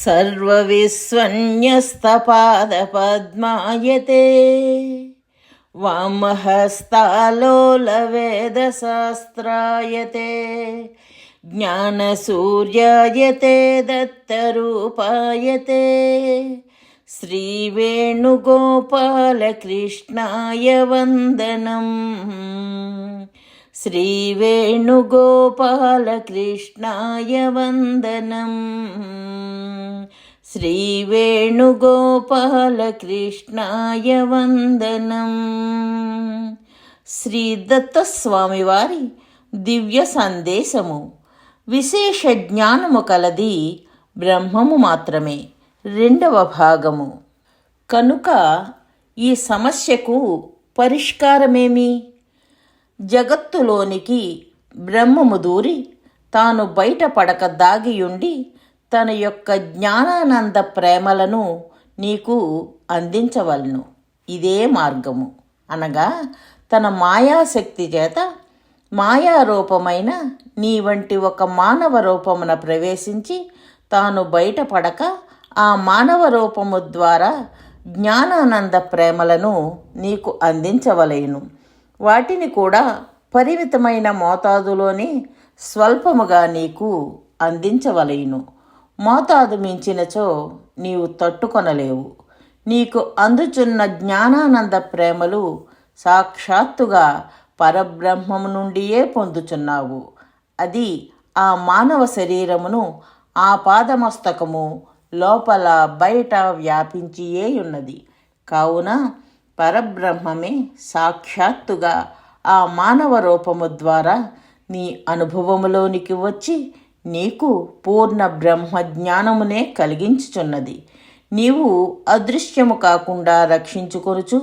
सर्वविस्वन्यस्तपादपद्मायते वामहस्तालोलवेदशास्त्रायते ज्ञानसूर्यायते दत्तरूपायते श्रीवेणुगोपालकृष्णाय वन्दनम् श्रीवेणुगोपालकृष्णाय वन्दनम् శ్రీవేణుగోపాలకృష్ణాయ వందనం. శ్రీ దత్తస్వామి వారి దివ్య సందేశము. విశేష జ్ఞానము కలది బ్రహ్మము మాత్రమే. 2వ భాగము. కనుక ఈ సమస్యకు పరిష్కారమేమి? జగత్తులోనికి బ్రహ్మము దూరి తాను బయటపడక దాగియుండి తన యొక్క జ్ఞానానంద ప్రేమలను నీకు అందించవలను. ఇదే మార్గము. అనగా తన మాయాశక్తి చేత మాయారూపమైన నీ వంటి ఒక మానవ రూపమున ప్రవేశించి తాను బయటపడక ఆ మానవ రూపము ద్వారా జ్ఞానానంద ప్రేమలను నీకు అందించవలేను. వాటిని కూడా పరిమితమైన మోతాదులోనే స్వల్పముగా నీకు అందించవలేను. మోతాదు మించినచో నీవు తట్టుకొనలేవు. నీకు అందుచున్న జ్ఞానానంద ప్రేమలు సాక్షాత్తుగా పరబ్రహ్మము నుండియే పొందుచున్నావు. అది ఆ మానవ శరీరమును ఆ పాదమస్తకము లోపల బయట వ్యాపించియే ఉన్నది. కావున పరబ్రహ్మమే సాక్షాత్తుగా ఆ మానవ రూపము ద్వారా నీ అనుభవములోనికి వచ్చి నీకు పూర్ణ బ్రహ్మజ్ఞానమునే కలిగించుచున్నది. నీవు అదృశ్యము కాకుండా రక్షించుకొనుచు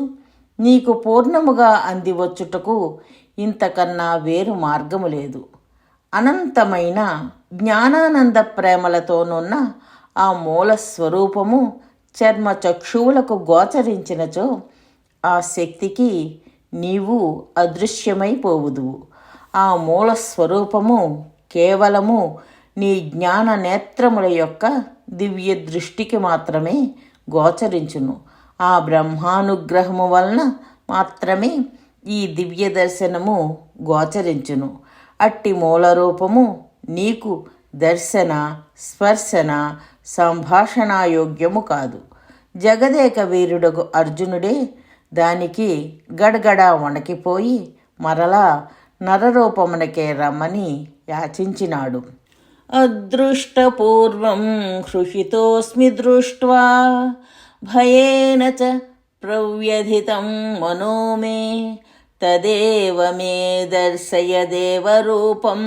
నీకు పూర్ణముగా అందివచ్చుటకు ఇంతకన్నా వేరు మార్గము లేదు. అనంతమైన జ్ఞానానంద ప్రేమలతోనున్న ఆ మూల స్వరూపము చర్మ చక్షువులకు గోచరించినచో ఆ శక్తికి నీవు అదృశ్యమైపోవుదువు. ఆ మూల స్వరూపము కేవలము నీ జ్ఞాన నేత్రముల యొక్క దివ్య దృష్టికి మాత్రమే గోచరించును. ఆ బ్రహ్మానుగ్రహము వలన మాత్రమే ఈ దివ్య దర్శనము గోచరించును. అట్టి మూలరూపము నీకు దర్శన, స్పర్శన, సంభాషణాయోగ్యము కాదు. జగదేక వీరుడగు అర్జునుడే దానికి గడగడా వణకిపోయి మరలా నరరూపమునకే రమ్మని యాచించినాడు. అదృష్టపూర్వం హృషితోస్మి దృష్ట్వా భయేన చ ప్రవ్యధితం మనో మే తదేవ మే దర్శయ దేవరూపం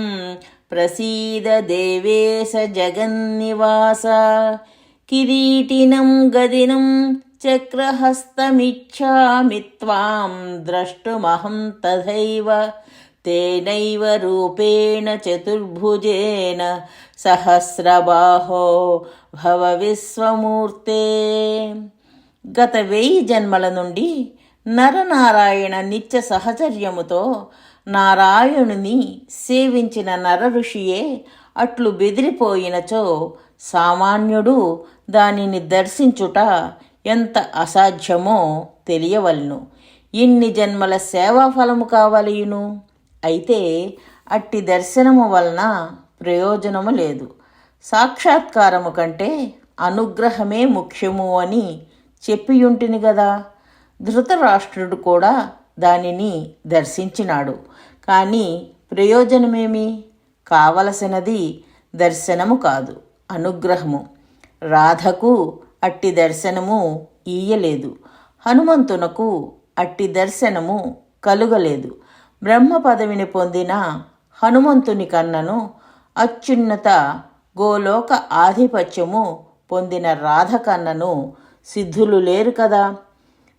ప్రసీద దేవేశ జగన్నివాస. కిరీటినం గదినం చక్రహస్తమిచ్ఛామి త్వాం ద్రష్టుమహం తథైవ తేనైవ రూపేణ చతుర్భుజేన సహస్రబాహో భవ విశ్వమూర్తే. గత 1000 జన్మల నుండి నరనారాయణ నిత్య సహచర్యముతో నారాయణుని సేవించిన నర ఋషియే అట్లు బెదిరిపోయినచో సామాన్యుడు దానిని దర్శించుట ఎంత అసాధ్యమో తెలియవలను. ఇన్ని జన్మల సేవాఫలము కావలయును. అయితే అట్టి దర్శనము వలన ప్రయోజనము లేదు. సాక్షాత్కారము కంటే అనుగ్రహమే ముఖ్యము అని చెప్పియుంటిని గదా. ధృతరాష్ట్రుడు కూడా దానిని దర్శించినాడు. కానీ ప్రయోజనమేమి? కావలసినది దర్శనము కాదు, అనుగ్రహము. రాధకు అట్టి దర్శనము ఇయ్యలేదు. హనుమంతునకు అట్టి దర్శనము కలుగలేదు. బ్రహ్మ పదవిని పొందిన హనుమంతుని కన్నను అత్యున్నత గోలోక ఆధిపత్యము పొందిన రాధ కన్నను సిద్ధులు లేరు కదా.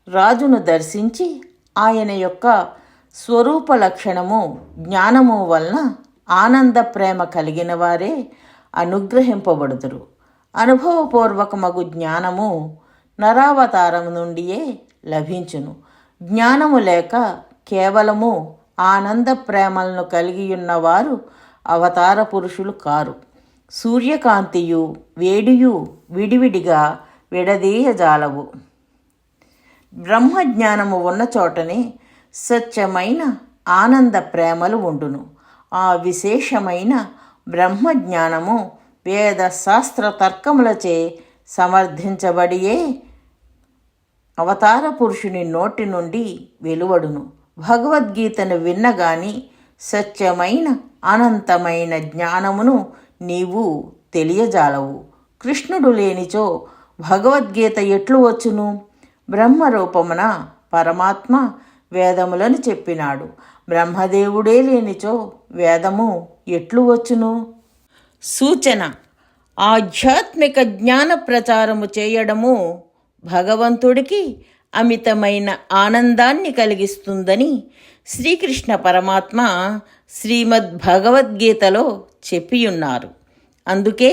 రాజును దర్శించి ఆయన యొక్క స్వరూప లక్షణము జ్ఞానము వలన ఆనంద ప్రేమ కలిగిన వారే అనుగ్రహింపబడుదురు. అనుభవపూర్వకమగు జ్ఞానము నరావతారము నుండియే లభించును. జ్ఞానము లేక కేవలము ఆనంద ప్రేమలను కలిగియున్నవారు అవతార పురుషులు కారు. సూర్యకాంతియు వేడియు విడివిడిగా విడదీయజాలవు. బ్రహ్మజ్ఞానము ఉన్న చోటనే స్వచ్ఛమైన ఆనంద ప్రేమలు ఉండును. ఆ విశేషమైన బ్రహ్మజ్ఞానము వేద శాస్త్ర తర్కములచే సమర్థించబడియే అవతార పురుషుని నోటి నుండి వెలువడును. భగవద్గీతను విన్నగాని సత్యమైన అనంతమైన జ్ఞానమును నీవు తెలియజాలవు. కృష్ణుడు లేనిచో భగవద్గీత ఎట్లు వచ్చును? బ్రహ్మరూపమున పరమాత్మ వేదములను చెప్పినాడు. బ్రహ్మదేవుడే లేనిచో వేదము ఎట్లు వచ్చును? సూచన: ఆధ్యాత్మిక జ్ఞాన ప్రచారము చేయడము భగవంతుడికి అమితమైన ఆనందాన్ని కలిగిస్తుందని శ్రీకృష్ణ పరమాత్మ శ్రీమద్ భగవద్గీతలో చెప్పియున్నారు. అందుకే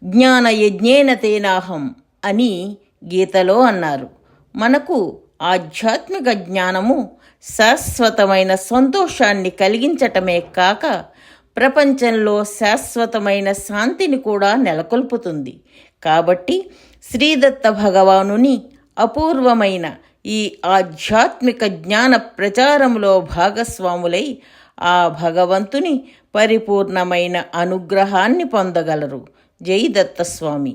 జ్ఞాన యజ్ఞేన తేనాహం అని గీతలో అన్నారు. మనకు ఆధ్యాత్మిక జ్ఞానము శాశ్వతమైన సంతోషాన్ని కలిగించటమే కాక ప్రపంచంలో శాశ్వతమైన శాంతిని కూడా నెలకొల్పుతుంది. కాబట్టి శ్రీదత్త భగవానుని అపూర్వమైన ఈ ఆధ్యాత్మిక జ్ఞాన ప్రచారములో భాగస్వాములై ఆ భగవంతుని పరిపూర్ణమైన అనుగ్రహాన్ని పొందగలరు. జై దత్తస్వామి.